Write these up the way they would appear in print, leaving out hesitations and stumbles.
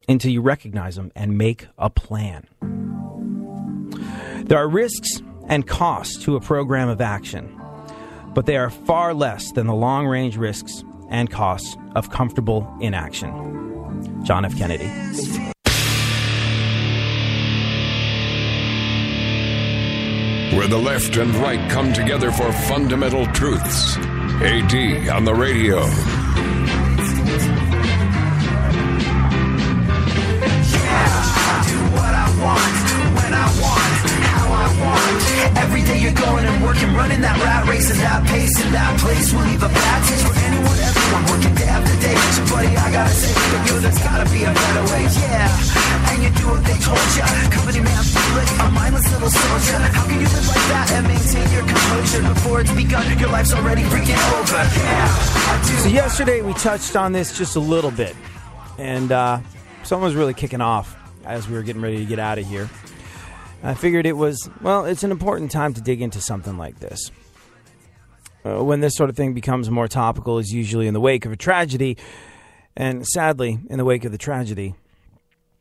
until you recognize them and make a plan. There are risks and costs to a program of action, but they are far less than the long-range risks and costs of comfortable inaction. John F. Kennedy. Where the left and right come together for fundamental truths. AD on the radio. Every day you're going and working, running that rat race and that pace and that place will leave a bad taste for anyone, everyone working day after day. So buddy, I gotta say, for you, there's gotta be a better way, yeah. And you do what they told ya, company man, feel it, a mindless little soldier. How can you live like that and maintain your composure before it's begun? Your life's already freaking over, yeah. So yesterday we touched on this just a little bit, and someone was really kicking off as we were getting ready to get out of here. I figured it was, well, it's an important time to dig into something like this. When this sort of thing becomes more topical is usually in the wake of a tragedy. And sadly, in the wake of the tragedy,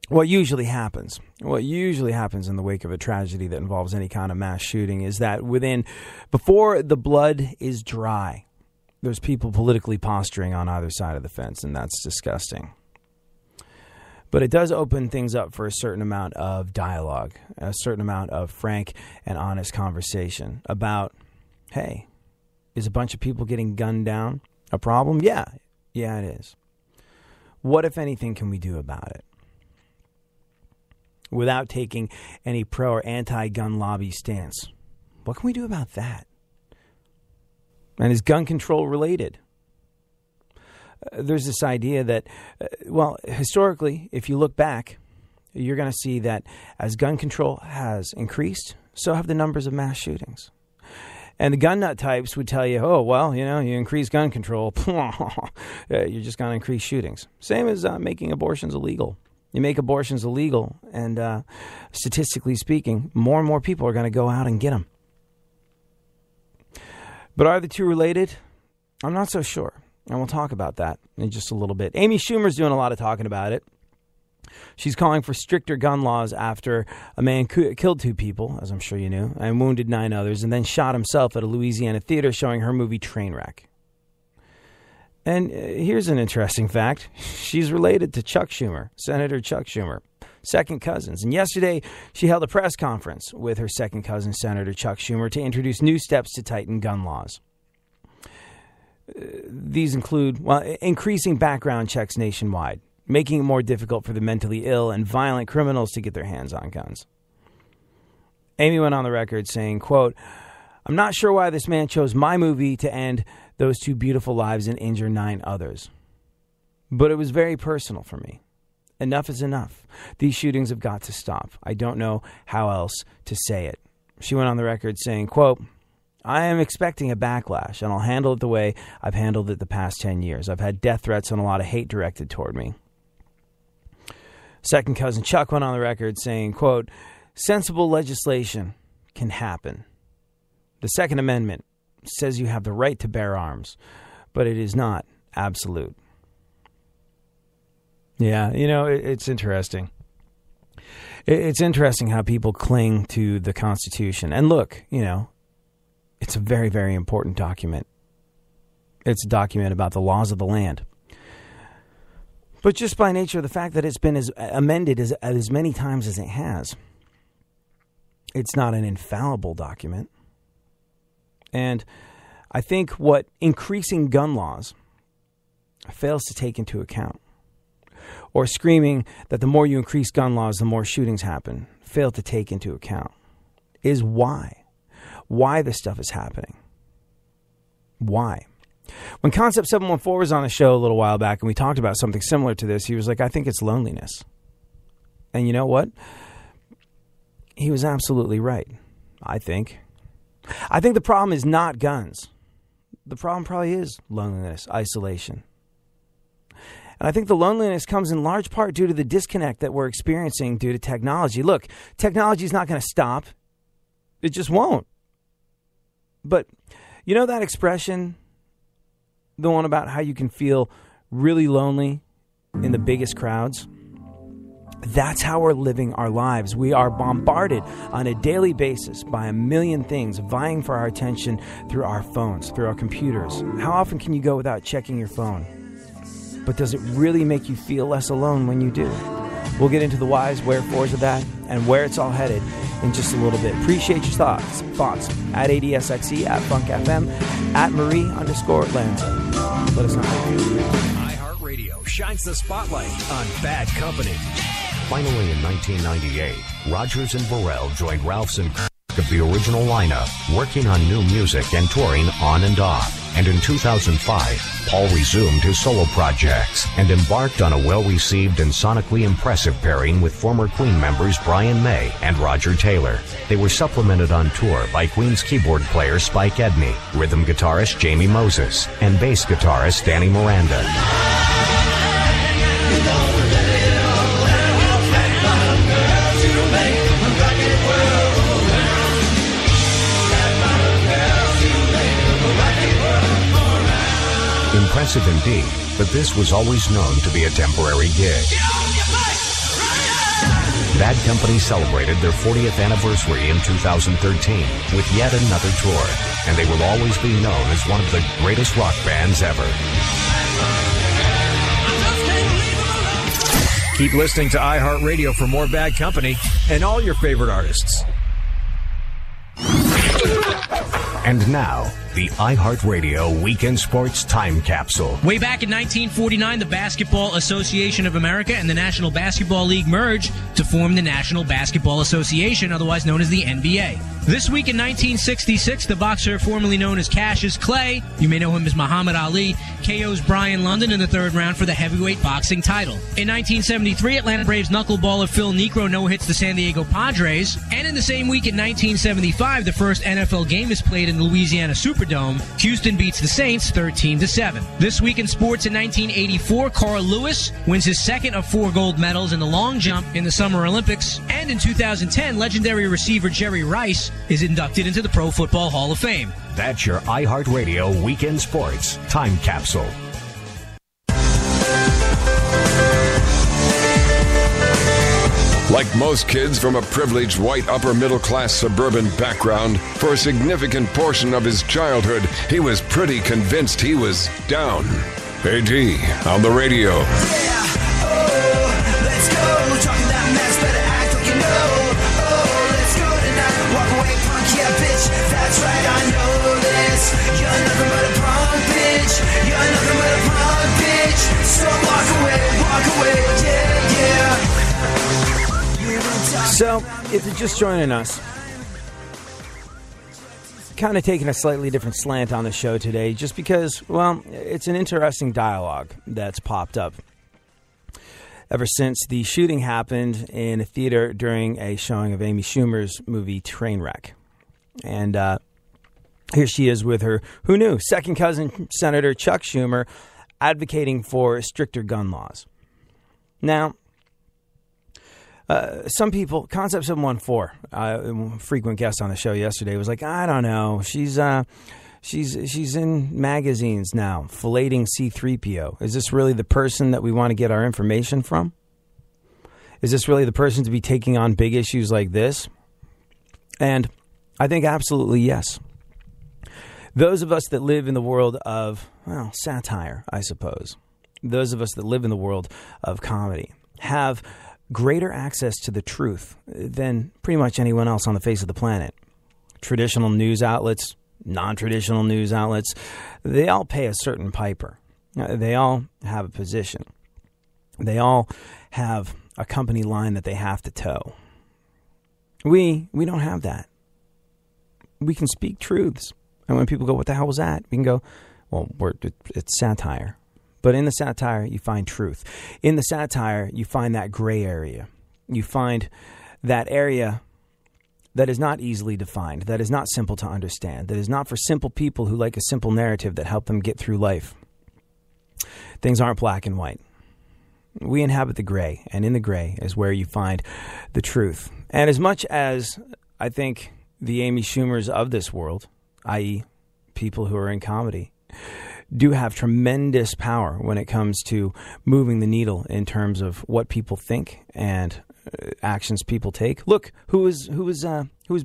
what usually happens in the wake of a tragedy that involves any kind of mass shooting is that before the blood is dry, there's people politically posturing on either side of the fence, and that's disgusting. But it does open things up for a certain amount of dialogue, a certain amount of frank and honest conversation about, hey, is a bunch of people getting gunned down a problem? Yeah, it is. What, if anything, can we do about it? Without taking any pro or anti-gun lobby stance, what can we do about that? And is gun control related? There's this idea that, historically, if you look back, you're going to see that as gun control has increased, so have the numbers of mass shootings. And the gun nut types would tell you, you increase gun control, you're just going to increase shootings. Same as making abortions illegal. You make abortions illegal, and statistically speaking, more and more people are going to go out and get them. But are the two related? I'm not so sure. And we'll talk about that in just a little bit. Amy Schumer's doing a lot of talking about it. She's calling for stricter gun laws after a man killed 2 people, as I'm sure you knew, and wounded 9 others, and then shot himself at a Louisiana theater showing her movie Trainwreck. And here's an interesting fact. She's related to Chuck Schumer, Senator Chuck Schumer, second cousins. And yesterday, she held a press conference with her second cousin, Senator Chuck Schumer, to introduce new steps to tighten gun laws. These include, increasing background checks nationwide, making it more difficult for the mentally ill and violent criminals to get their hands on guns. Amy went on the record saying, quote, "I'm not sure why this man chose my movie to end those 2 beautiful lives and injure 9 others. But it was very personal for me. Enough is enough. These shootings have got to stop. I don't know how else to say it." She went on the record saying, quote, "I am expecting a backlash, and I'll handle it the way I've handled it the past 10 years. I've had death threats and a lot of hate directed toward me." Second cousin Chuck went on the record saying, quote, "Sensible legislation can happen. The Second Amendment says you have the right to bear arms, but it is not absolute." Yeah, it's interesting. It's interesting how people cling to the Constitution. And look, it's a very, very important document. It's a document about the laws of the land. But just by nature of the fact that it's been amended as many times as it has, it's not an infallible document. And I think what increasing gun laws fails to take into account, or screaming that the more you increase gun laws, the more shootings happen, fail to take into account, is why this stuff is happening. Why? When Concept 714 was on the show a little while back and we talked about something similar to this, he was like, "I think it's loneliness." And you know what? He was absolutely right, I think. I think the problem is not guns. The problem probably is loneliness, isolation. And I think the loneliness comes in large part due to the disconnect that we're experiencing due to technology. Look, technology is not going to stop. It just won't. But you know that expression, the one about how you can feel really lonely in the biggest crowds? That's how we're living our lives. We are bombarded on a daily basis by a million things vying for our attention through our phones, through our computers. How often can you go without checking your phone? But does it really make you feel less alone when you do? We'll get into the whys, wherefores of that, and where it's all headed in just a little bit. Appreciate your thoughts at ADSXE, at FunkFM, at Marie_Lanza. Let us know how you feel. iHeartRadio shines the spotlight on Bad Company. Finally, in 1998, Rodgers and Burrell joined Ralphs and Kirk of the original lineup, working on new music and touring on and off. And in 2005, Paul resumed his solo projects and embarked on a well-received and sonically impressive pairing with former Queen members Brian May and Roger Taylor. They were supplemented on tour by Queen's keyboard player Spike Edney, rhythm guitarist Jamie Moses, and bass guitarist Danny Miranda. Impressive indeed, but this was always known to be a temporary gig. Bad Company celebrated their 40th anniversary in 2013 with yet another tour, and they will always be known as one of the greatest rock bands ever. Keep listening to iHeartRadio for more Bad Company and all your favorite artists. And now, the iHeartRadio Weekend Sports Time Capsule. Way back in 1949, the Basketball Association of America and the National Basketball League merged to form the National Basketball Association, otherwise known as the NBA. This week in 1966, the boxer formerly known as Cassius Clay, you may know him as Muhammad Ali, KO's Brian London in the third round for the heavyweight boxing title. In 1973, Atlanta Braves knuckleballer Phil Niekro no-hits the San Diego Padres. And in the same week in 1975, the first NFL game is played in the Louisiana Superdome. Houston beats the Saints 13-7. This week in sports in 1984, Carl Lewis wins his second of 4 gold medals in the long jump in the Summer Olympics. And in 2010, legendary receiver Jerry Rice is inducted into the Pro Football Hall of Fame. That's your iHeartRadio Weekend Sports Time Capsule. Like most kids from a privileged white upper-middle-class suburban background, for a significant portion of his childhood, he was pretty convinced he was down. AD on the radio. Yeah, oh, let's go. Talking that mess, better act like you know. Oh, let's go tonight. Walk away, punk, yeah, bitch. That's right, I know this. You're nothing but a punk, bitch. You're nothing but a punk, bitch. So walk away, yeah, yeah. So, if you're just joining us, kind of taking a slightly different slant on the show today, just because, well, it's an interesting dialogue that's popped up ever since the shooting happened in a theater during a showing of Amy Schumer's movie Trainwreck. And here she is with her, who knew, second cousin Senator Chuck Schumer advocating for stricter gun laws. Now, some people, Concept 714, frequent guest on the show yesterday, was like, I don't know, she's in magazines now, filleting C-3PO. Is this really the person that we want to get our information from? Is this really the person to be taking on big issues like this? And I think absolutely yes. Those of us that live in the world of, well, satire, I suppose, those of us that live in the world of comedy have greater access to the truth than pretty much anyone else on the face of the planet. Traditional news outlets, non-traditional news outlets, they all pay a certain piper. They all have a position. They all have a company line that they have to toe. We don't have that. We can speak truths. And when people go, what the hell was that? We can go, well, it's satire. But in the satire, you find truth. In the satire, you find that gray area. You find that area that is not easily defined, that is not simple to understand, that is not for simple people who like a simple narrative that help them get through life. Things aren't black and white. We inhabit the gray, and in the gray is where you find the truth. And as much as I think the Amy Schumers of this world, i.e., people who are in comedy, do have tremendous power when it comes to moving the needle in terms of what people think and actions people take. Look, who was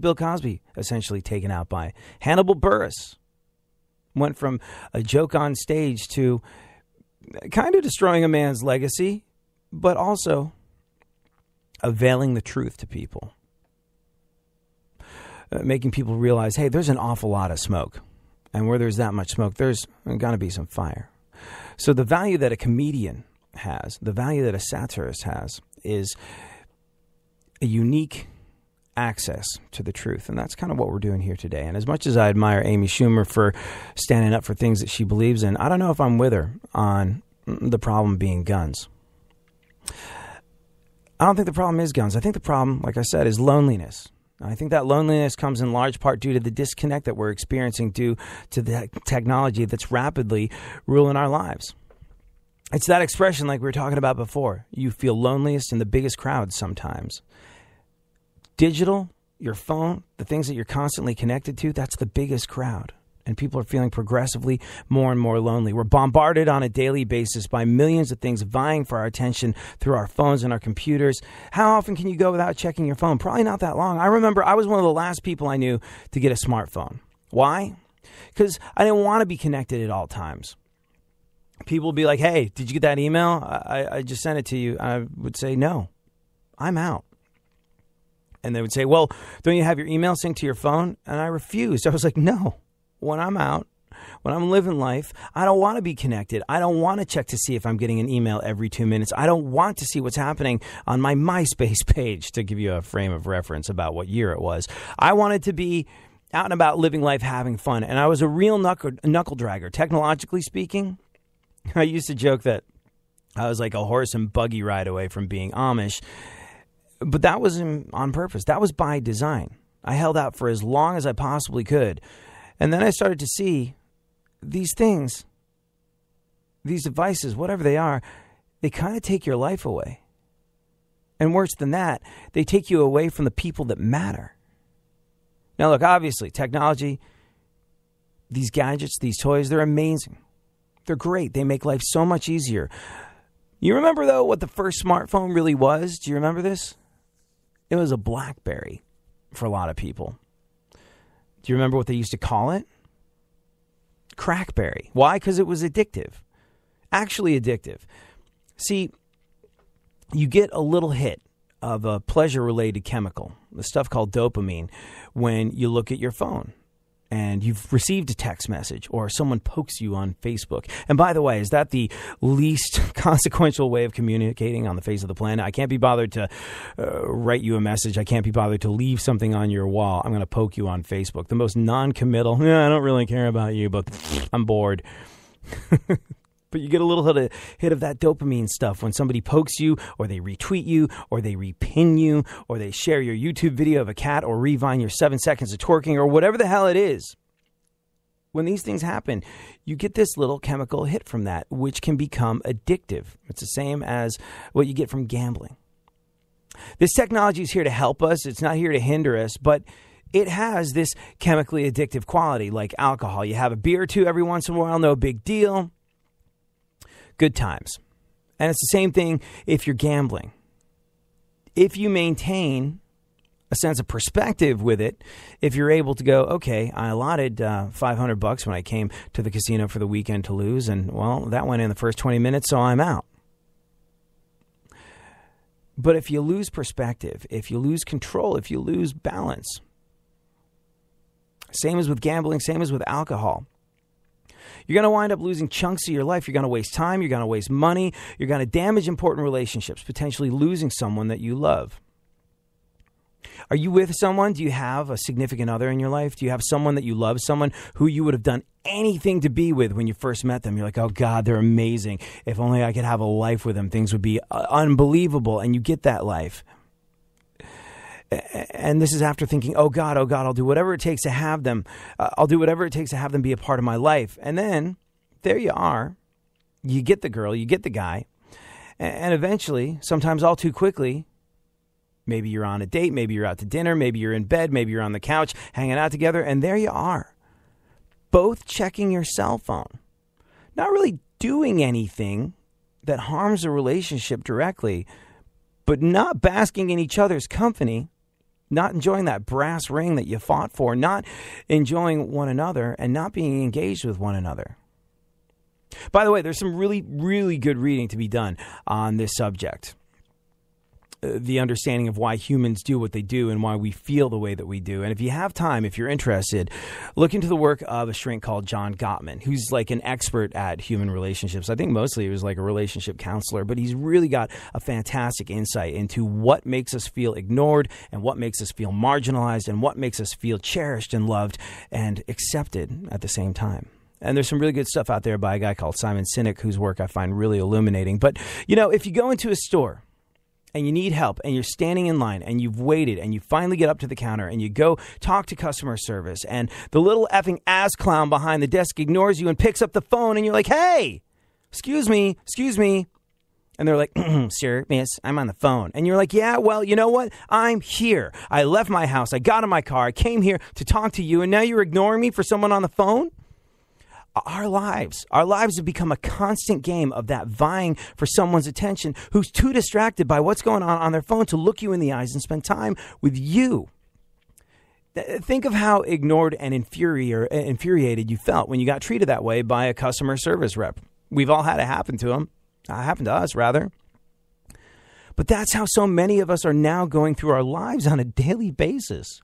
Bill Cosby essentially taken out by? Hannibal Buress. Went from a joke on stage to kind of destroying a man's legacy, but also availing the truth to people. Making people realize, hey, there's an awful lot of smoke. And where there's that much smoke, there's going to be some fire. So the value that a comedian has, the value that a satirist has, is a unique access to the truth. And that's kind of what we're doing here today. And as much as I admire Amy Schumer for standing up for things that she believes in, I don't know if I'm with her on the problem being guns. I don't think the problem is guns. I think the problem, like I said, is loneliness. I think that loneliness comes in large part due to the disconnect that we're experiencing due to the technology that's rapidly ruling our lives. It's that expression like we were talking about before. You feel loneliest in the biggest crowds sometimes. Digital, your phone, the things that you're constantly connected to, that's the biggest crowd. And people are feeling progressively more and more lonely. We're bombarded on a daily basis by millions of things vying for our attention through our phones and our computers. How often can you go without checking your phone? Probably not that long. I remember I was one of the last people I knew to get a smartphone. Why? Because I didn't want to be connected at all times. People would be like, hey, did you get that email? I just sent it to you. I would say, no, I'm out. And they would say, well, don't you have your email synced to your phone? And I refused. I was like, no. When I'm out, when I'm living life, I don't want to be connected. I don't want to check to see if I'm getting an email every 2 minutes. I don't want to see what's happening on my MySpace page, to give you a frame of reference about what year it was. I wanted to be out and about living life, having fun. And I was a real knuckle dragger. Technologically speaking, I used to joke that I was like a horse and buggy ride away from being Amish. But that was on purpose. That was by design. I held out for as long as I possibly could. And then I started to see these things, these devices, whatever they are, they kind of take your life away. And worse than that, they take you away from the people that matter. Now, look, obviously, technology, these gadgets, these toys, they're amazing. They're great. They make life so much easier. You remember, though, what the first smartphone really was? Do you remember this? It was a BlackBerry for a lot of people. Do you remember what they used to call it? Crackberry. Why? Because it was addictive. Actually addictive. See, you get a little hit of a pleasure-related chemical, the stuff called dopamine, when you look at your phone and you've received a text message or someone pokes you on Facebook. And by the way, is that the least consequential way of communicating on the face of the planet? I can't be bothered to write you a message. I can't be bothered to leave something on your wall. I'm going to poke you on Facebook. The most non-committal, I don't really care about you, but I'm bored. But you get a little hit of that dopamine stuff when somebody pokes you, or they retweet you, or they repin you, or they share your YouTube video of a cat, or revine your 7 seconds of twerking, or whatever the hell it is. When these things happen, you get this little chemical hit from that, which can become addictive. It's the same as what you get from gambling. This technology is here to help us. It's not here to hinder us, but it has this chemically addictive quality, like alcohol. You have a beer or two every once in a while, no big deal. Good times. And it's the same thing if you're gambling. If you maintain a sense of perspective with it, if you're able to go, okay, I allotted $500 when I came to the casino for the weekend to lose, and, well, that went in the first 20 minutes, so I'm out. But if you lose perspective, if you lose control, if you lose balance, same as with gambling, same as with alcohol, you're going to wind up losing chunks of your life. You're going to waste time. You're going to waste money. You're going to damage important relationships, potentially losing someone that you love. Are you with someone? Do you have a significant other in your life? Do you have someone that you love, someone who you would have done anything to be with when you first met them? You're like, oh, God, they're amazing. If only I could have a life with them, things would be unbelievable. And you get that life. And this is after thinking, oh, God, I'll do whatever it takes to have them. I'll do whatever it takes to have them be a part of my life. And then there you are. You get the girl, you get the guy. And eventually, sometimes all too quickly, maybe you're on a date, maybe you're out to dinner, maybe you're in bed, maybe you're on the couch hanging out together. And there you are, both checking your cell phone, not really doing anything that harms the relationship directly, but not basking in each other's company, not enjoying that brass ring that you fought for, not enjoying one another, and not being engaged with one another. By the way, there's some really, really good reading to be done on this subject. The understanding of why humans do what they do and why we feel the way that we do. And if you have time, if you're interested, look into the work of a shrink called John Gottman, who's like an expert at human relationships. I think mostly he was like a relationship counselor, but he's really got a fantastic insight into what makes us feel ignored and what makes us feel marginalized and what makes us feel cherished and loved and accepted at the same time. And there's some really good stuff out there by a guy called Simon Sinek, whose work I find really illuminating. But, you know, if you go into a store and you need help and you're standing in line and you've waited and you finally get up to the counter and you go talk to customer service and the little effing ass clown behind the desk ignores you and picks up the phone and you're like, hey, excuse me. And they're like, sir, miss, I'm on the phone. And you're like, yeah, well, you know what? I'm here. I left my house. I got in my car. I came here to talk to you. And now you're ignoring me for someone on the phone? Our lives have become a constant game of that vying for someone's attention who's too distracted by what's going on their phone to look you in the eyes and spend time with you. Think of how ignored and infuriated you felt when you got treated that way by a customer service rep. We've all had it happen to them. Happened to us, rather. But that's how so many of us are now going through our lives on a daily basis.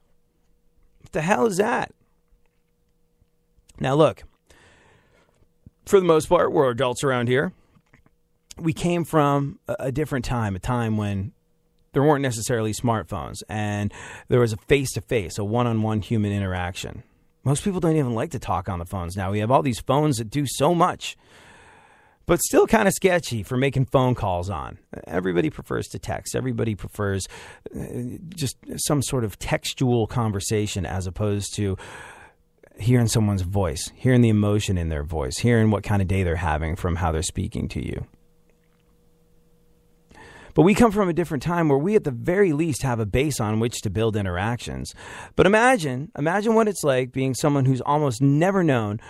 What the hell is that? Now, look. For the most part, we're adults around here. We came from a different time, a time when there weren't necessarily smartphones and there was a face-to-face, a one-on-one human interaction. Most people don't even like to talk on the phones now. We have all these phones that do so much, but still kind of sketchy for making phone calls on. Everybody prefers to text. Everybody prefers just some sort of textual conversation as opposed to hearing someone's voice, hearing the emotion in their voice, hearing what kind of day they're having from how they're speaking to you. But we come from a different time where we at the very least have a base on which to build interactions. But imagine what it's like being someone who's almost never known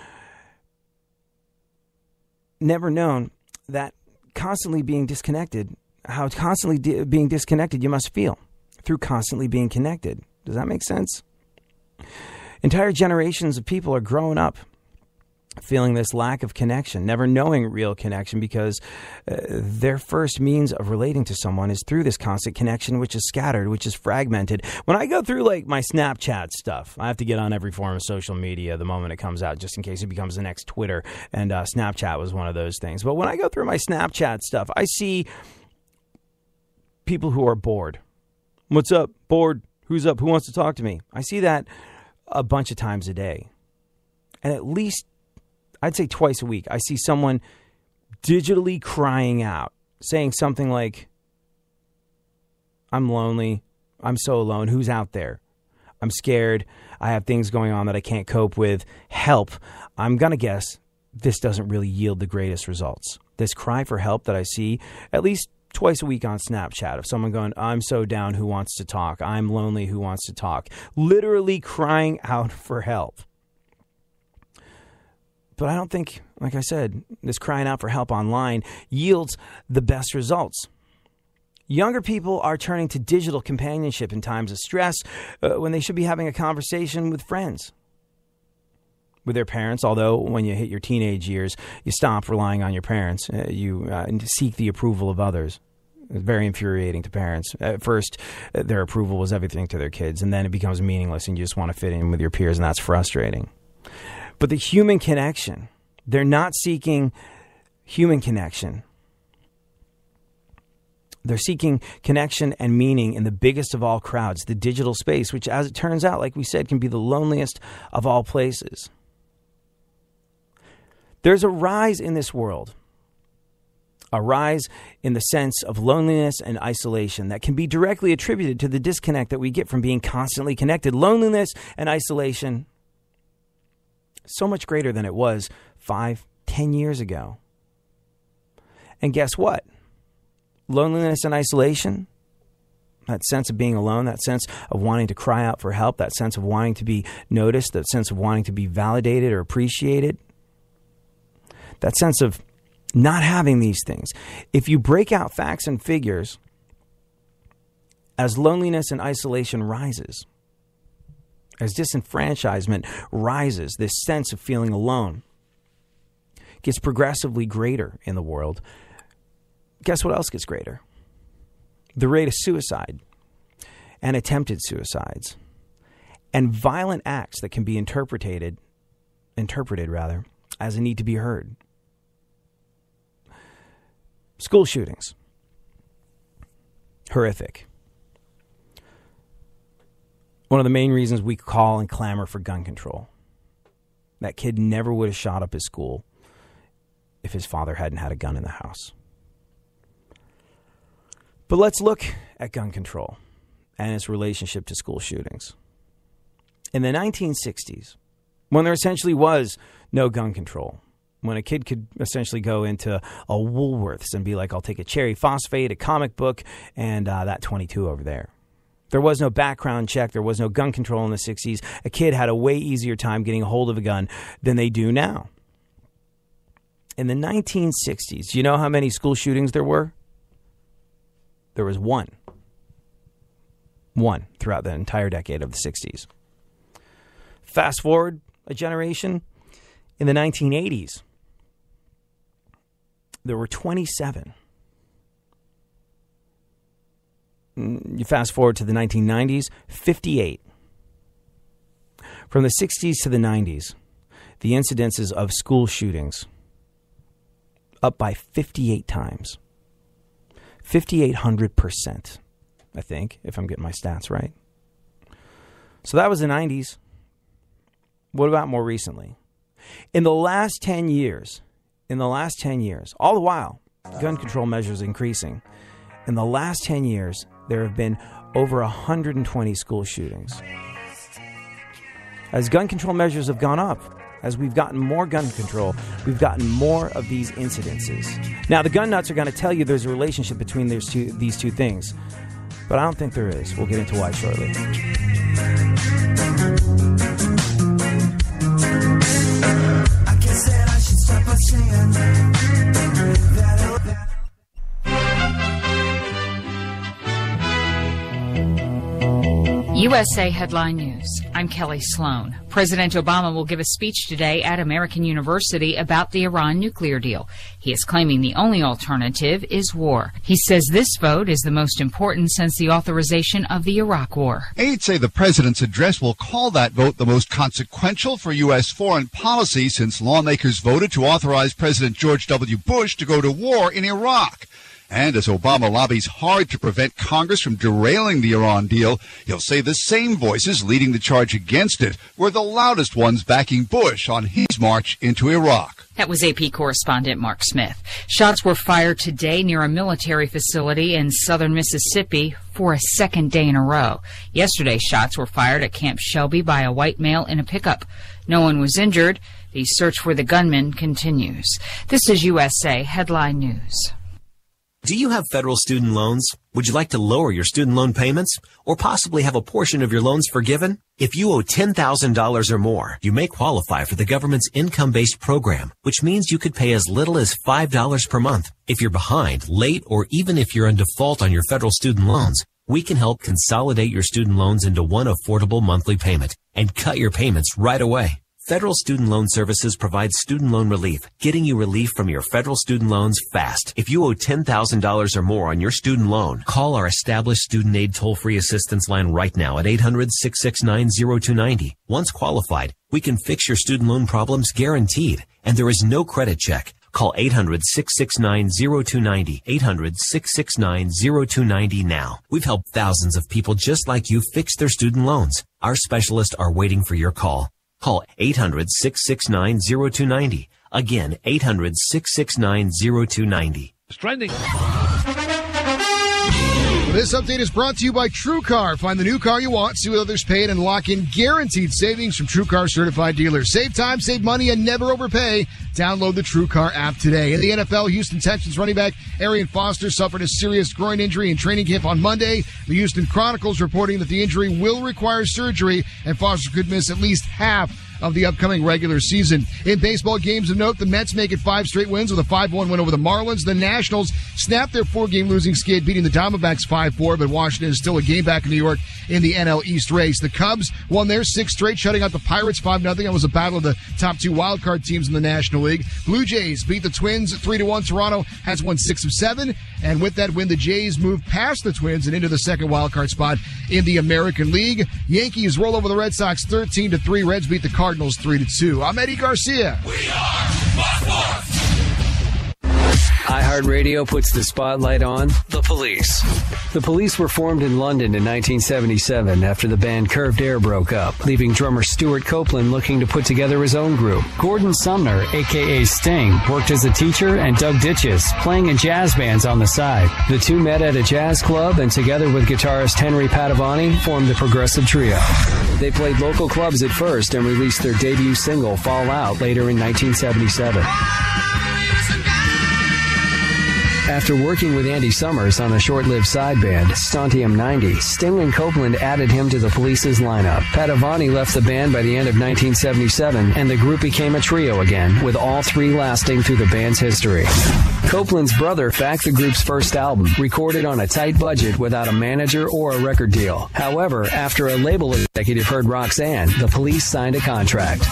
that constantly being disconnected, how constantly being disconnected you must feel through constantly being connected. Does that make sense? Entire generations of people are growing up feeling this lack of connection, never knowing real connection because their first means of relating to someone is through this constant connection, which is scattered, which is fragmented. When I go through like my Snapchat stuff, I have to get on every form of social media the moment it comes out, just in case it becomes the next Twitter. And Snapchat was one of those things. But when I go through my Snapchat stuff, I see people who are bored. What's up? Bored? Who's up? Who wants to talk to me? I see that a bunch of times a day. And at least, I'd say twice a week, I see someone digitally crying out, saying something like, I'm lonely, I'm so alone, who's out there? I'm scared, I have things going on that I can't cope with, help. I'm going to guess this doesn't really yield the greatest results. This cry for help that I see at least twice a week on Snapchat of someone going, I'm so down, who wants to talk? I'm lonely, who wants to talk? Literally crying out for help. But I don't think, like I said, this crying out for help online yields the best results. Younger people are turning to digital companionship in times of stress when they should be having a conversation with friends. With their parents, although when you hit your teenage years, you stop relying on your parents. You seek the approval of others. It's very infuriating to parents. At first, their approval was everything to their kids, and then it becomes meaningless, and you just want to fit in with your peers, and that's frustrating. But the human connection, they're not seeking human connection. They're seeking connection and meaning in the biggest of all crowds, the digital space, which, as it turns out, like we said, can be the loneliest of all places. There's a rise in this world, a rise in the sense of loneliness and isolation that can be directly attributed to the disconnect that we get from being constantly connected. Loneliness and isolation, so much greater than it was 5, 10 years ago. And guess what? Loneliness and isolation, that sense of being alone, that sense of wanting to cry out for help, that sense of wanting to be noticed, that sense of wanting to be validated or appreciated, that sense of not having these things. If you break out facts and figures, as loneliness and isolation rises, as disenfranchisement rises, this sense of feeling alone gets progressively greater in the world. Guess what else gets greater? The rate of suicide and attempted suicides and violent acts that can be interpreted as a need to be heard. School shootings. Horrific. One of the main reasons we call and clamor for gun control. That kid never would have shot up his school if his father hadn't had a gun in the house. But let's look at gun control and its relationship to school shootings. In the 1960s, when there essentially was no gun control, when a kid could essentially go into a Woolworths and be like, I'll take a cherry phosphate, a comic book, and that 22 over there. There was no background check. There was no gun control in the 60s. A kid had a way easier time getting a hold of a gun than they do now. In the 1960s, do you know how many school shootings there were? There was one. One throughout the entire decade of the 60s. Fast forward a generation, in the 1980s, there were 27. You fast forward to the 1990s, 58. From the 60s to the 90s, the incidences of school shootings up by 58 times. 5,800%, I think, if I'm getting my stats right. So that was the 90s. What about more recently? In the last 10 years, all the while, gun control measures increasing. In the last 10 years, there have been over 120 school shootings. As gun control measures have gone up, as we've gotten more gun control, we've gotten more of these incidences. Now, the gun nuts are going to tell you there's a relationship between these two things, but I don't think there is. We'll get into why shortly. I guess that I should stop by saying that. USA Headline News. I'm Kelly Sloan. President Obama will give a speech today at American University about the Iran nuclear deal. He is claiming the only alternative is war. He says this vote is the most important since the authorization of the Iraq War. Aides say the president's address will call that vote the most consequential for U.S. foreign policy since lawmakers voted to authorize President George W. Bush to go to war in Iraq. And as Obama lobbies hard to prevent Congress from derailing the Iran deal, he'll say the same voices leading the charge against it were the loudest ones backing Bush on his march into Iraq. That was AP correspondent Mark Smith. Shots were fired today near a military facility in southern Mississippi for a second day in a row. Yesterday, shots were fired at Camp Shelby by a white male in a pickup. No one was injured. The search for the gunman continues. This is USA Headline News. Do you have federal student loans? Would you like to lower your student loan payments or possibly have a portion of your loans forgiven? If you owe $10,000 or more, you may qualify for the government's income-based program, which means you could pay as little as $5 per month. If you're behind, late, or even if you're in default on your federal student loans, we can help consolidate your student loans into one affordable monthly payment and cut your payments right away. Federal Student Loan Services provides student loan relief, getting you relief from your federal student loans fast. If you owe $10,000 or more on your student loan, call our established student aid toll-free assistance line right now at 800-669-0290. Once qualified, we can fix your student loan problems guaranteed, and there is no credit check. Call 800-669-0290, 800-669-0290 now. We've helped thousands of people just like you fix their student loans. Our specialists are waiting for your call. Call 800-669-0290. Again, 800-669-0290. Trending. This update is brought to you by TrueCar. Find the new car you want, see what others paid, and lock in guaranteed savings from TrueCar certified dealers. Save time, save money, and never overpay. Download the TrueCar app today. In the NFL, Houston Texans running back Arian Foster suffered a serious groin injury in training camp on Monday. The Houston Chronicles reporting that the injury will require surgery, and Foster could miss at least half of the upcoming regular season. In baseball games of note, the Mets make it 5 straight wins with a 5-1 win over the Marlins. The Nationals snapped their 4-game losing skid, beating the Diamondbacks 5-4, but Washington is still a game back in New York in the NL East race. The Cubs won their 6th straight, shutting out the Pirates 5-0. That was a battle of the top 2 wildcard teams in the National League. Blue Jays beat the Twins 3-1. Toronto has won 6 of 7, and with that win, the Jays move past the Twins and into the second wildcard spot in the American League. Yankees roll over the Red Sox 13-3. Reds beat the Cardinals 3-2. I'm Eddie Garcia. We are Fox iHeartRadio puts the spotlight on The Police. The Police were formed in London in 1977 after the band Curved Air broke up, leaving drummer Stuart Copeland looking to put together his own group. Gordon Sumner, a.k.a. Sting, worked as a teacher and dug ditches, playing in jazz bands on the side. The two met at a jazz club and together with guitarist Henry Padavani formed the Progressive Trio. They played local clubs at first and released their debut single, Fall Out, later in 1977. After working with Andy Summers on a short-lived side band, Strontium 90, Sting and Copeland added him to the Police's lineup. Padavani left the band by the end of 1977, and the group became a trio again, with all 3 lasting through the band's history. Copeland's brother backed the group's first album, recorded on a tight budget without a manager or a record deal. However, after a label executive heard Roxanne, the Police signed a contract.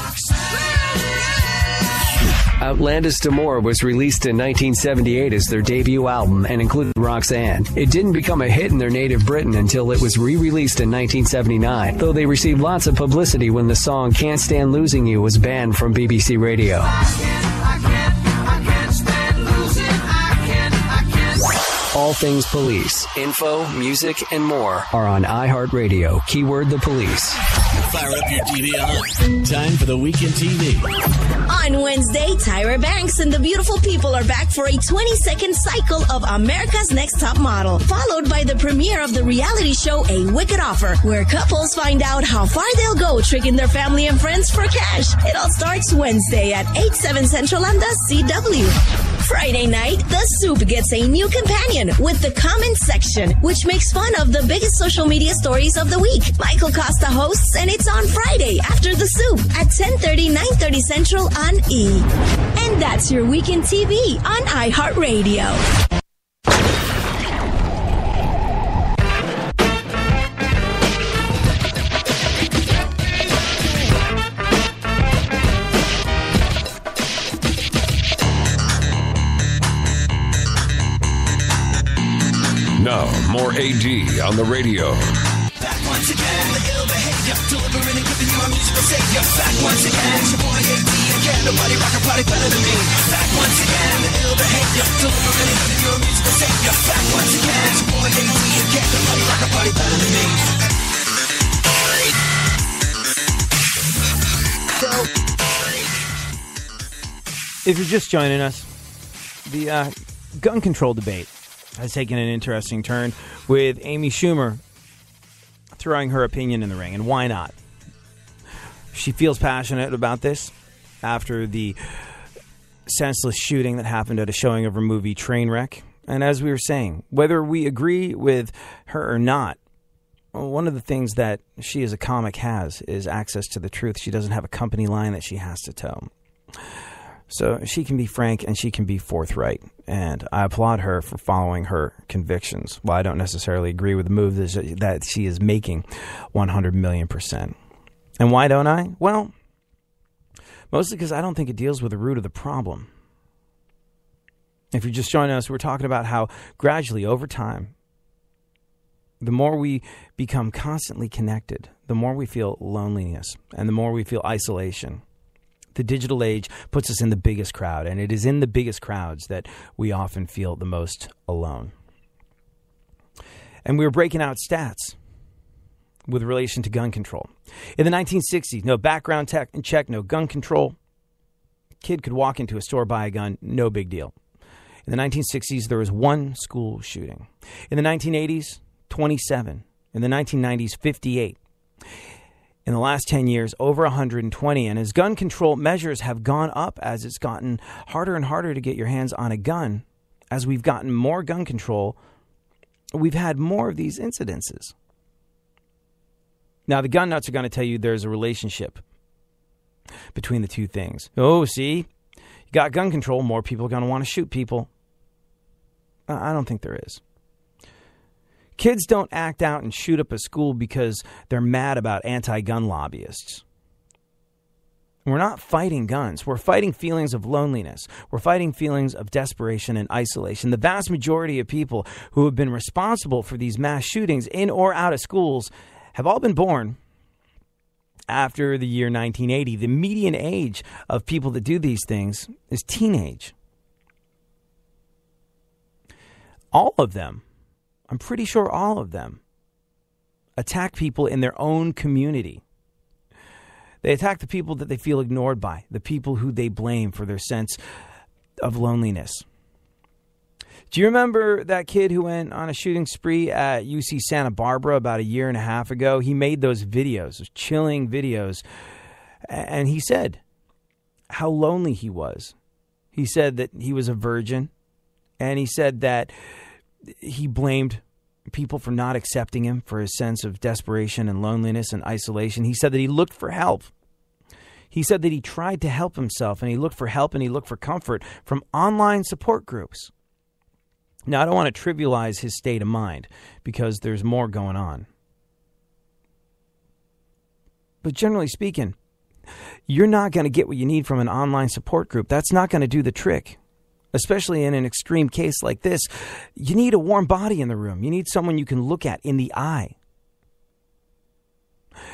Outlandish D'Amour was released in 1978 as their debut album and included Roxanne. It didn't become a hit in their native Britain until it was re-released in 1979, though they received lots of publicity when the song Can't Stand Losing You was banned from BBC Radio. All things police, info, music, and more are on iHeartRadio. Keyword The Police. Fire up your TV on. Time for the Weekend TV. On Wednesday, Tyra Banks and the beautiful people are back for a 20-second cycle of America's Next Top Model, followed by the premiere of the reality show A Wicked Offer, where couples find out how far they'll go tricking their family and friends for cash. It all starts Wednesday at 8/7 Central on the CW. Friday night, The Soup gets a new companion with the comment section, which makes fun of the biggest social media stories of the week. Michael Costa hosts, and it's on Friday after The Soup at 10:30, 9:30 Central on E! And that's your Weekend TV on iHeartRadio. Now, more AD on the radio. Back once again, the ill behavior, delivering and giving you a musical savior. Back once again, it's your boy AD again. Nobody rock a party better than me. Back once again, the ill behavior, delivering and giving you a musical savior. Back once again, it's your boy AD again. Nobody rock a party better than me. If you're just joining us, the gun control debate has taken an interesting turn with Amy Schumer throwing her opinion in the ring. And why not? She feels passionate about this after the senseless shooting that happened at a showing of her movie Trainwreck. And as we were saying, whether we agree with her or not, one of the things that she as a comic has is access to the truth. She doesn't have a company line that she has to tell. So she can be frank and she can be forthright. And I applaud her for following her convictions. While I don't necessarily agree with the move that she is making 100 million%. And why don't I? Well, mostly because I don't think it deals with the root of the problem. If you're just joining us, we're talking about how gradually over time, the more we become constantly connected, the more we feel loneliness and the more we feel isolation. The digital age puts us in the biggest crowd, and it is in the biggest crowds that we often feel the most alone. And we were breaking out stats with relation to gun control. In the 1960s, no background check, no gun control. Kid could walk into a store, buy a gun, no big deal. In the 1960s, there was 1 school shooting. In the 1980s, 27. In the 1990s, 58. in the last 10 years, over 120. And as gun control measures have gone up as it's gotten harder and harder to get your hands on a gun, as we've gotten more gun control, we've had more of these incidences. Now, the gun nuts are going to tell you there's a relationship between the two things. Oh, see, you got gun control, more people are going to want to shoot people. I don't think there is. Kids don't act out and shoot up a school because they're mad about anti-gun lobbyists. We're not fighting guns. We're fighting feelings of loneliness. We're fighting feelings of desperation and isolation. The vast majority of people who have been responsible for these mass shootings in or out of schools have all been born after the year 1980. The median age of people that do these things is teenage. All of them, I'm pretty sure all of them, attack people in their own community. They attack the people that they feel ignored by, the people who they blame for their sense of loneliness. Do you remember that kid who went on a shooting spree at UC Santa Barbara about a year and a half ago? He made those videos, those chilling videos, and he said how lonely he was. He said that he was a virgin, and he said that he blamed people for not accepting him for his sense of desperation and loneliness and isolation. He said that he looked for help. He said that he tried to help himself, and he looked for help and he looked for comfort from online support groups. Now, I don't want to trivialize his state of mind because there's more going on. But generally speaking, you're not going to get what you need from an online support group. That's not going to do the trick. Especially in an extreme case like this, you need a warm body in the room. You need someone you can look at in the eye.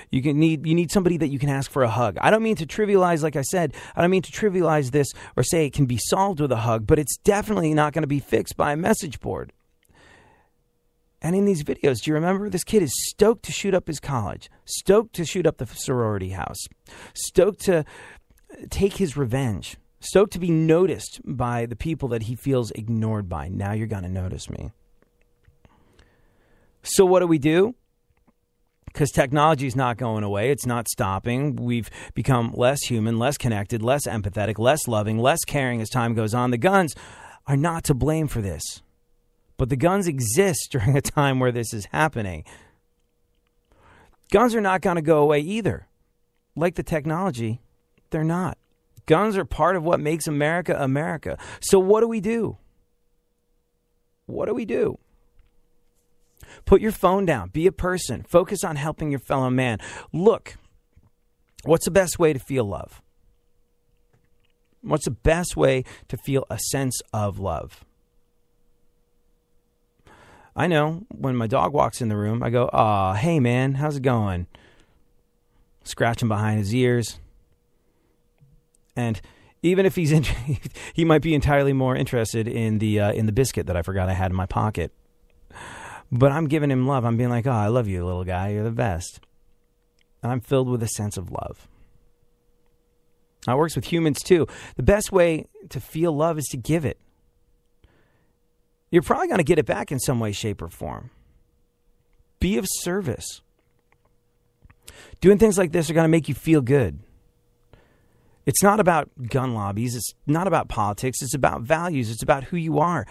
You need somebody that you can ask for a hug. I don't mean to trivialize, like I said, I don't mean to trivialize this or say it can be solved with a hug, but it's definitely not going to be fixed by a message board. And in these videos, do you remember? This kid is stoked to shoot up his college, stoked to shoot up the sorority house, stoked to take his revenge. Stoked to be noticed by the people that he feels ignored by. Now you're going to notice me. So what do? Because technology is not going away. It's not stopping. We've become less human, less connected, less empathetic, less loving, less caring as time goes on. The guns are not to blame for this. But the guns exist during a time where this is happening. Guns are not going to go away either. Like the technology, they're not. Guns are part of what makes America America. So what do? What do? Put your phone down. Be a person. Focus on helping your fellow man. Look, what's the best way to feel love? What's the best way to feel a sense of love? I know when my dog walks in the room, I go, "Aw, hey man, how's it going?" Scratching behind his ears. And even if he might be entirely more interested in the biscuit that I forgot I had in my pocket. But I'm giving him love. I'm being like, "Oh, I love you, little guy. You're the best." And I'm filled with a sense of love. It works with humans too. The best way to feel love is to give it. You're probably going to get it back in some way, shape, or form. Be of service. Doing things like this are going to make you feel good. It's not about gun lobbies. It's not about politics. It's about values. It's about who you are.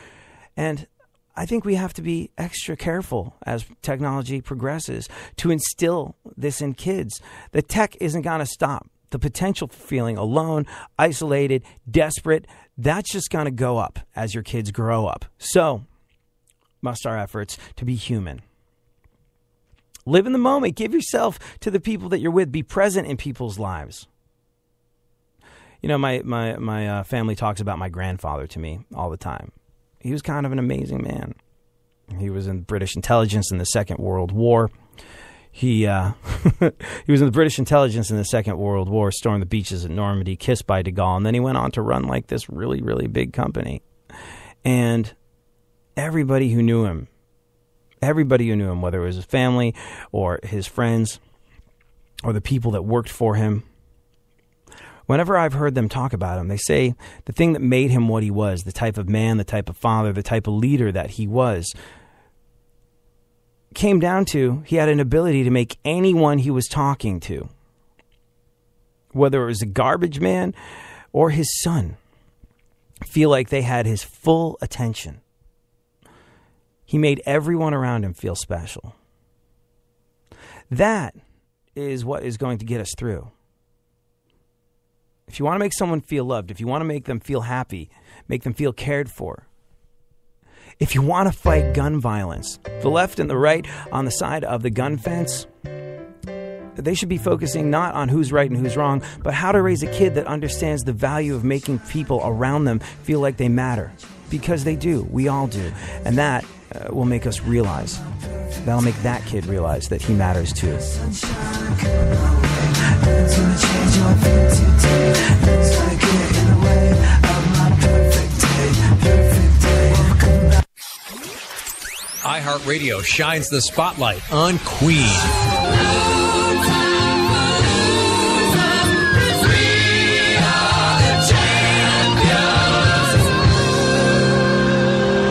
And I think we have to be extra careful as technology progresses to instill this in kids. The tech isn't going to stop. The potential for feeling alone, isolated, desperate, that's just going to go up as your kids grow up. So, must our efforts to be human. Live in the moment. Give yourself to the people that you're with. Be present in people's lives. You know, my family talks about my grandfather to me all the time. He was kind of an amazing man. He was in British intelligence in the Second World War. He was in the British intelligence in the Second World War, stormed the beaches at Normandy, kissed by de Gaulle, and then he went on to run like this really, really big company. And everybody who knew him, whether it was his family or his friends or the people that worked for him, whenever I've heard them talk about him, they say the thing that made him what he was, the type of man, the type of father, the type of leader that he was came down to he had an ability to make anyone he was talking to, whether it was a garbage man or his son, feel like they had his full attention. He made everyone around him feel special. That is what is going to get us through. If you want to make someone feel loved, if you want to make them feel happy, make them feel cared for, if you want to fight gun violence, the left and the right on the side of the gun fence, they should be focusing not on who's right and who's wrong, but how to raise a kid that understands the value of making people around them feel like they matter. Because they do. We all do. And that will make us realize. That'll make that kid realize that he matters too. iHeartRadio shines the spotlight on Queen.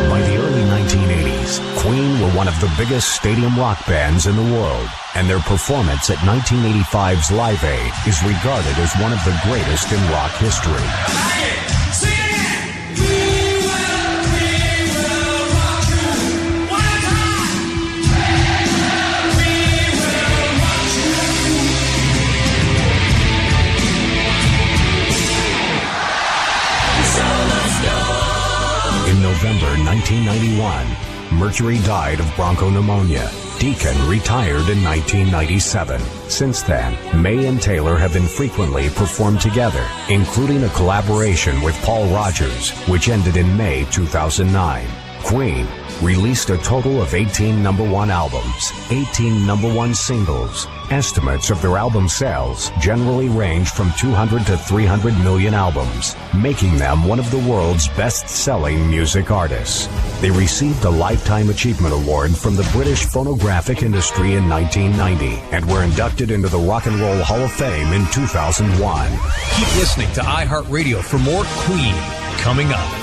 By the early 1980s, Queen were one of the biggest stadium rock bands in the world, and their performance at 1985's Live Aid is regarded as one of the greatest in rock history. In November 1991, Mercury died of bronchopneumonia. Deacon retired in 1997. Since then, May and Taylor have been frequently performed together, including a collaboration with Paul Rodgers, which ended in May 2009. Queen released a total of 18 number one albums, 18 number one singles. Estimates of their album sales generally range from 200 to 300 million albums, making them one of the world's best-selling music artists. They received a Lifetime Achievement Award from the British phonographic industry in 1990 and were inducted into the Rock and Roll Hall of Fame in 2001. Keep listening to iHeartRadio for more Queen coming up.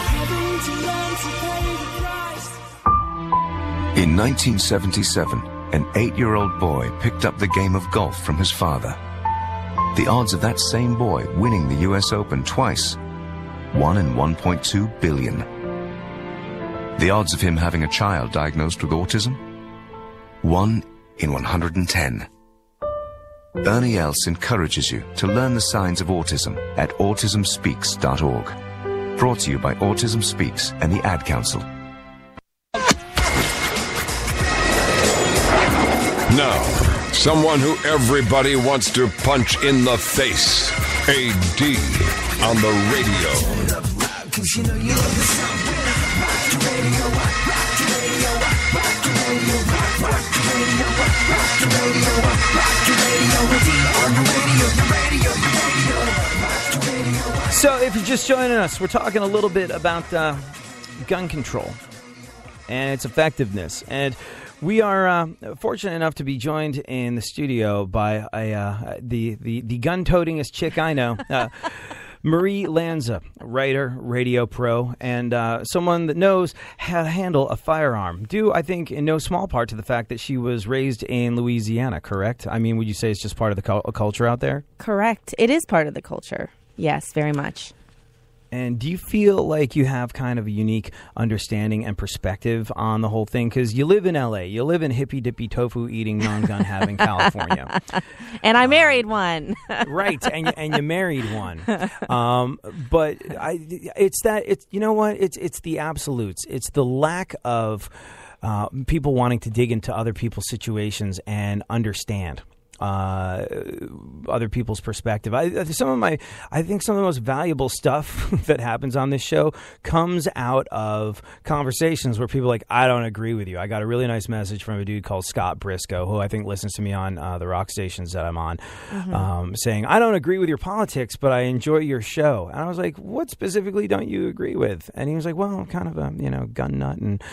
In 1977, an 8-year-old boy picked up the game of golf from his father. The odds of that same boy winning the US Open twice, 1 in 1.2 billion. The odds of him having a child diagnosed with autism, 1 in 110. Ernie Els encourages you to learn the signs of autism at autismspeaks.org. Brought to you by Autism Speaks and the Ad Council. Now, someone who everybody wants to punch in the face. AD on the radio. So if you're just joining us, we're talking a little bit about gun control and its effectiveness. And we are fortunate enough to be joined in the studio by the gun-totingest chick I know, Marie Lanza, writer, radio pro, and someone that knows how to handle a firearm. Due, I think, in no small part to the fact that she was raised in Louisiana, correct? I mean, would you say it's just part of the culture out there? Correct. It is part of the culture. Yes, very much. And do you feel like you have kind of a unique understanding and perspective on the whole thing? Because you live in L.A., you live in hippy-dippy, tofu-eating, non-gun having California. And I married one. Right, and you married one. But it's you know what? It's the absolutes. It's the lack of people wanting to dig into other people's situations and understand other people's perspective. I think some of the most valuable stuff that happens on this show comes out of conversations where people are like, I don't agree with you. I got a really nice message from a dude called Scott Briscoe, who I think listens to me on the rock stations that I'm on, saying, I don't agree with your politics, but I enjoy your show. And I was like, what specifically don't you agree with? And he was like, well, I'm kind of a gun nut and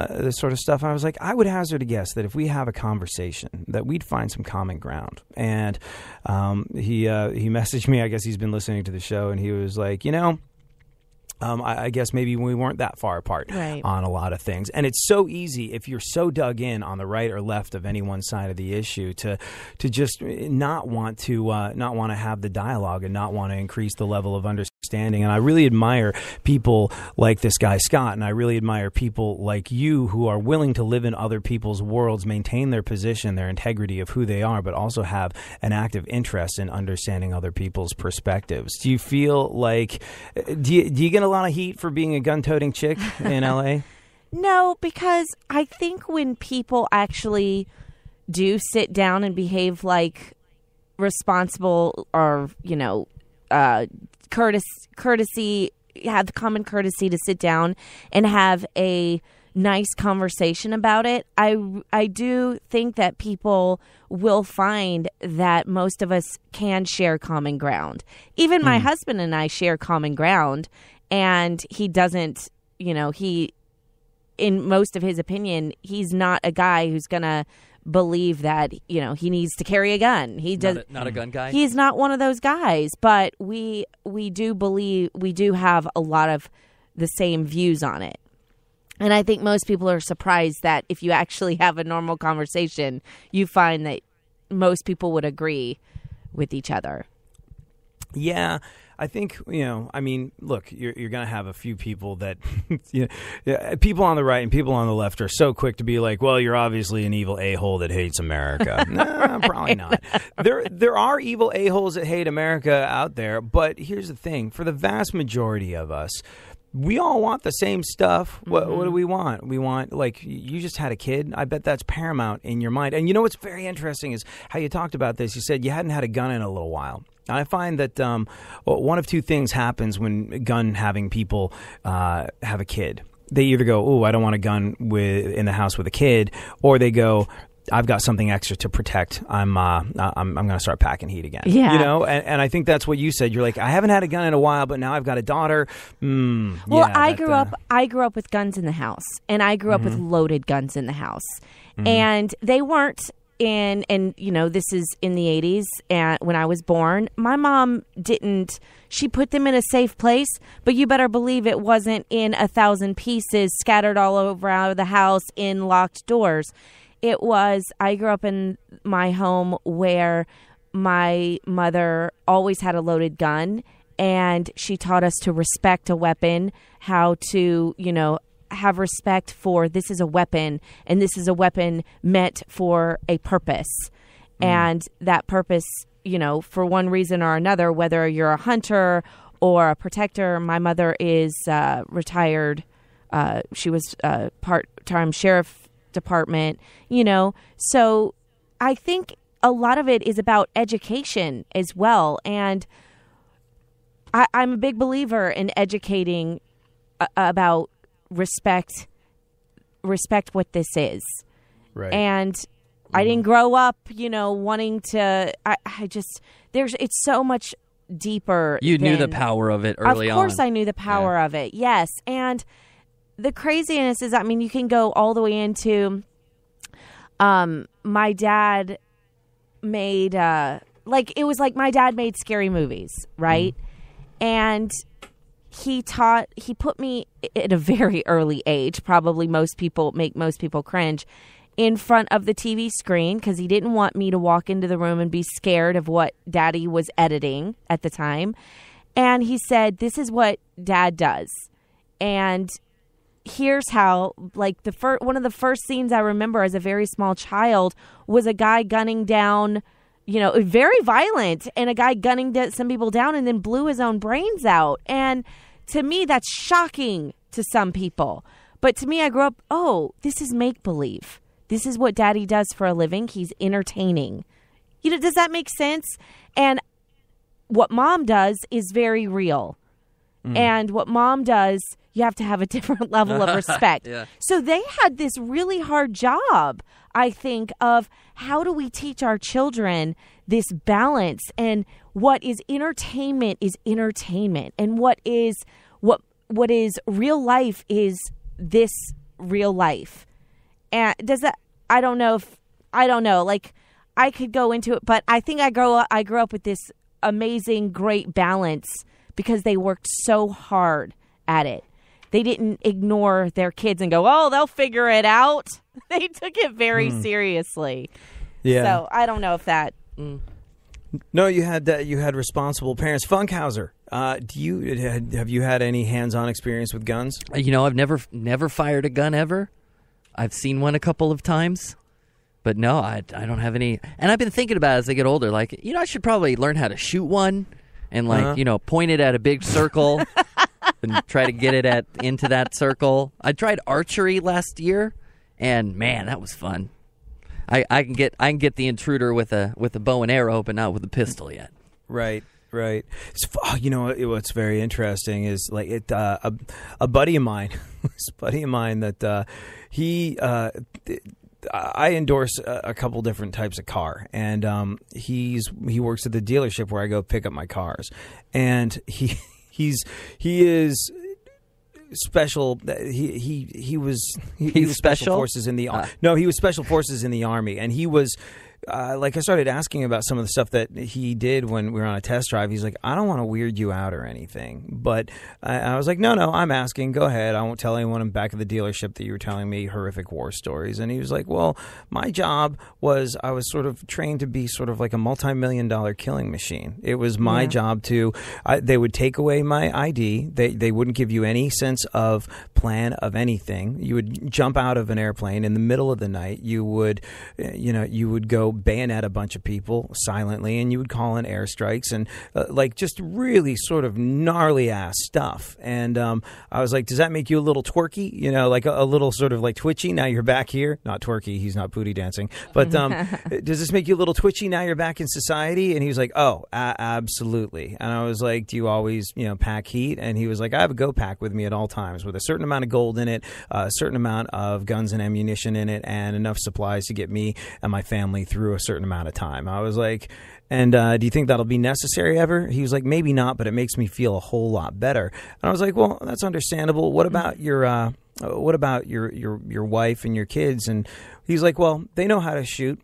this sort of stuff. And I was like, I would hazard a guess that if we have a conversation, that we'd find some common ground. And he messaged me. I guess he's been listening to the show, and he was like, I guess maybe we weren't that far apart Right. on a lot of things. And it's so easy if you're so dug in on the right or left of any one side of the issue to just not want to have the dialogue and not want to increase the level of understanding. And I really admire people like this guy Scott, and I really admire people like you who are willing to live in other people's worlds, maintain their position, their integrity of who they are, but also have an active interest in understanding other people's perspectives. Do you feel like do you get a lot of heat for being a gun-toting chick in LA? No, because I think when people actually do sit down and behave like responsible or, courtesy, have the common courtesy to sit down and have a nice conversation about it, I do think that people will find that most of us can share common ground. Even my husband and I share common ground, and he doesn't, in most of his opinion, he's not a guy who's going to believe that, he needs to carry a gun. He does not a gun guy. He's not one of those guys, but we do believe, we do have a lot of the same views on it. And I think most people are surprised that if you actually have a normal conversation, you find that most people would agree with each other. Yeah, I think, look, you're going to have a few people that, people on the right and people on the left are so quick to be like, well, you're obviously an evil a-hole that hates America. No, probably not. There are evil a-holes that hate America out there, but here's the thing. For the vast majority of us, we all want the same stuff. What do we want? We want, you just had a kid. I bet that's paramount in your mind. And what's very interesting is how you talked about this. You said you hadn't had a gun in a little while. And I find that one of two things happens when gun-having people have a kid. They either go, "Oh, I don't want a gun in the house with a kid," or they go, "I've got something extra to protect. I'm going to start packing heat again." Yeah. And I think that's what you said. You're like, I haven't had a gun in a while, but now I've got a daughter. Well, I grew up with guns in the house, and I grew up with loaded guns in the house, and they weren't in. And this is in the 80s, and when I was born, my mom didn't. She put them in a safe place, but you better believe it wasn't in 1,000 pieces scattered all over out of the house in locked doors. I grew up in my home where my mother always had a loaded gun, and she taught us to respect a weapon, how to, have respect for this is a weapon, and this is a weapon meant for a purpose. And that purpose, for one reason or another, whether you're a hunter or a protector, my mother is retired. She was part-time sheriff department, so I think a lot of it is about education as well, and I'm a big believer in educating about respect what this is, right? And I didn't grow up wanting to. It's so much deeper. You knew the power of it early on. Of course I knew the power of it, yes. And the craziness is, you can go all the way into my dad made my dad made scary movies, right? And he put me at a very early age, probably most people cringe, in front of the TV screen because he didn't want me to walk into the room and be scared of what Daddy was editing at the time. And he said, "This is what Dad does." And here's how, one of the first scenes I remember as a very small child was a guy gunning down, very violent, and a guy gunning some people down and then blew his own brains out. And to me, that's shocking to some people. But to me, I grew up, this is make-believe. This is what Daddy does for a living. He's entertaining. Does that make sense? And what Mom does is very real. And what Mom does, you have to have a different level of respect. Yeah. So they had this really hard job, I think, of how do we teach our children this balance, and what is entertainment, and what is real life is this real life. And I don't know. I could go into it, but I think I grew up with this amazing, great balance because they worked so hard at it. They didn't ignore their kids and go, oh, they'll figure it out. They took it very seriously. Yeah. So I don't know if that. No, you had responsible parents. Funkhauser, have you had any hands-on experience with guns? I've never fired a gun ever. I've seen one a couple of times, but no, I don't have any. And I've been thinking about it as I get older, like, I should probably learn how to shoot one and point it at a big circle and try to get it into that circle. I tried archery last year, and man, that was fun. I can get the intruder with a bow and arrow, but not with a pistol yet. Right. What's very interesting is like a buddy of mine, that I endorse a couple different types of car, and he works at the dealership where I go pick up my cars, and he is special. He was special forces in the no, he was special forces in the Army, and he was. I started asking about some of the stuff that he did when we were on a test drive. He's like, I don't want to weird you out or anything. But I was like, no, I'm asking. Go ahead. I won't tell anyone I'm back at the dealership that you were telling me horrific war stories. And he was like, well, my job was I was sort of trained to be sort of like a multi-million-dollar killing machine. It was my job to they would take away my ID. They wouldn't give you any sense of plan of anything. You would jump out of an airplane in the middle of the night. You would go bayonet a bunch of people silently, and you would call in airstrikes and just really sort of gnarly ass stuff. And I was like, does that make you a little twerky? Like a little sort of like twitchy? Now you're back here. Not twerky. He's not booty dancing. But does this make you a little twitchy now you're back in society? And he was like, oh, absolutely. And I was like, do you always pack heat? And he was like, I have a go pack with me at all times with a certain amount of gold in it, a certain amount of guns and ammunition in it, and enough supplies to get me and my family through a certain amount of time. I was like, and do you think that'll be necessary ever? He was like, maybe not, but it makes me feel a whole lot better. And I was like, well, that's understandable. What about your wife and your kids? And he's like, well, they know how to shoot,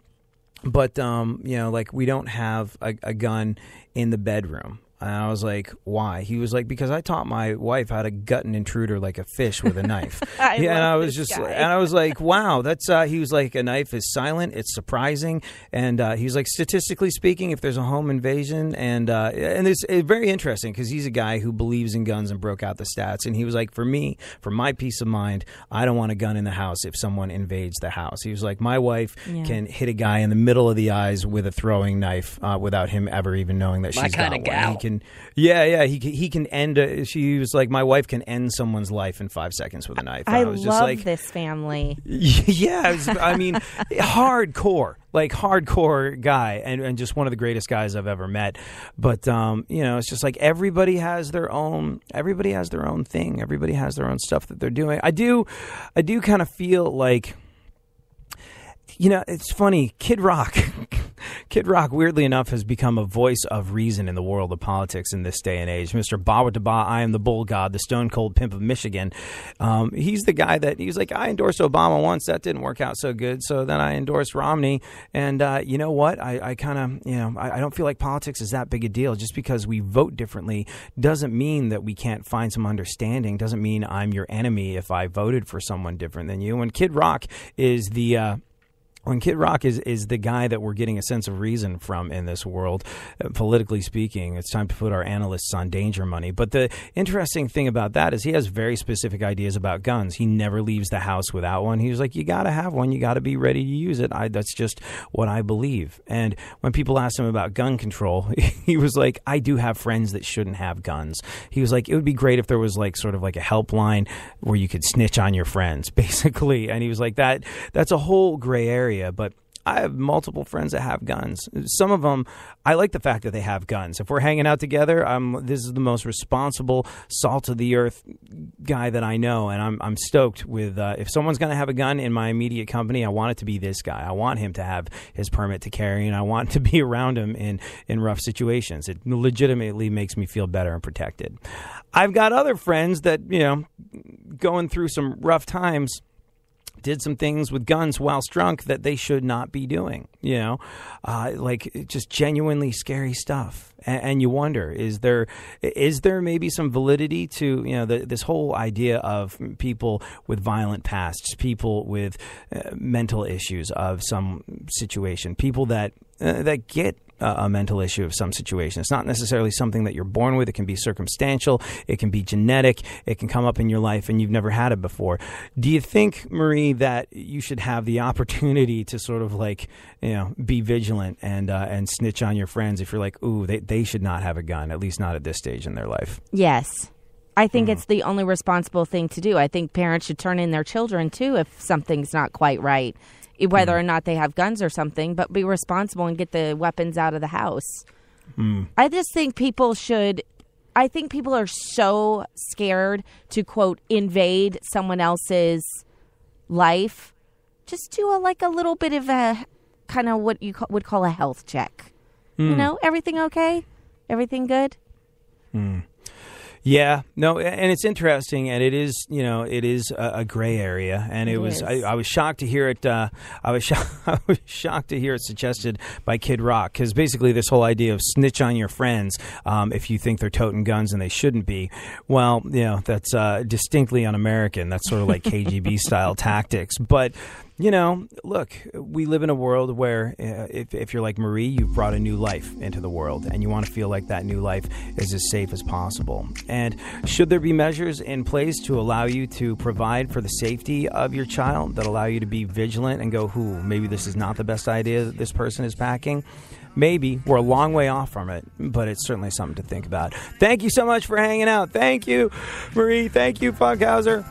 but we don't have a gun in the bedroom. And I was like, why? He was like, because I taught my wife how to gut an intruder like a fish with a knife. And I was like, wow, that's, he was like, a knife is silent. It's surprising. And he was like, statistically speaking, if there's a home invasion, and it's very interesting because he's a guy who believes in guns and broke out the stats. And he was like, for me, for my peace of mind, I don't want a gun in the house if someone invades the house. He was like, my wife can hit a guy in the middle of the eyes with a throwing knife without him ever even knowing that she's got one. Gal. He can end. She was like, my wife can end someone's life in 5 seconds with a knife. I was love just like, this family. Yeah, hardcore guy, and just one of the greatest guys I've ever met. But it's just like everybody has their own thing. Everybody has their own stuff that they're doing. I do kind of feel like, it's funny. Kid Rock, weirdly enough, has become a voice of reason in the world of politics in this day and age. Mr. Bawitdaba, I am the bull god, the stone cold pimp of Michigan. He's the guy that he's like, I endorsed Obama once. That didn't work out so good. So then I endorsed Romney. And you know what? I kind of, I don't feel like politics is that big a deal. Just because we vote differently doesn't mean that we can't find some understanding. Doesn't mean I'm your enemy if I voted for someone different than you. And Kid Rock is the... When Kid Rock is the guy that we're getting a sense of reason from in this world, politically speaking, it's time to put our analysts on danger money. But the interesting thing about that is he has very specific ideas about guns. He never leaves the house without one. He was like, you got to have one. You got to be ready to use it. That's just what I believe. And when people asked him about gun control, he was like, I do have friends that shouldn't have guns. He was like, it would be great if there was like sort of like a helpline where you could snitch on your friends, basically. And he was like, that's a whole gray area. But I have multiple friends that have guns. Some of them, I like the fact that they have guns. If we're hanging out together, this is the most responsible, salt of the earth guy that I know, and I'm stoked with. If someone's going to have a gun in my immediate company, I want it to be this guy. I want him to have his permit to carry, and I want to be around him in rough situations. It legitimately makes me feel better and protected. I've got other friends that going through some rough times. did some things with guns whilst drunk that they should not be doing, like just genuinely scary stuff. And you wonder, is there maybe some validity to, this whole idea of people with violent pasts, people with mental issues of some situation, people that get a mental issue of some situation. It's not necessarily something that you're born with. It can be circumstantial. It can be genetic. It can come up in your life and you've never had it before. Do you think, Marie, that you should have the opportunity to sort of like, be vigilant and snitch on your friends if you're like, ooh, they should not have a gun, at least not at this stage in their life? Yes. I think it's the only responsible thing to do. I think parents should turn in their children, too, if something's not quite right. Whether or not they have guns or something, but be responsible and get the weapons out of the house. I just think people are so scared to, quote, invade someone else's life. Just do a little bit of a kind of what you would call a health check. Everything okay? Everything good? Yeah, no, and it's interesting, and it is, it is a gray area, and I was shocked to hear it. I was shocked to hear it suggested by Kid Rock, because basically this whole idea of snitch on your friends if you think they're toting guns and they shouldn't be. Well, that's distinctly un-American. That's sort of like KGB style tactics, but. Look, we live in a world where if you're like Marie, you've brought a new life into the world and you want to feel like that new life is as safe as possible. And should there be measures in place to allow you to provide for the safety of your child, that allow you to be vigilant and go, maybe this is not the best idea that this person is packing? Maybe. We're a long way off from it, but it's certainly something to think about. Thank you so much for hanging out. Thank you, Marie. Thank you, Funkhauser.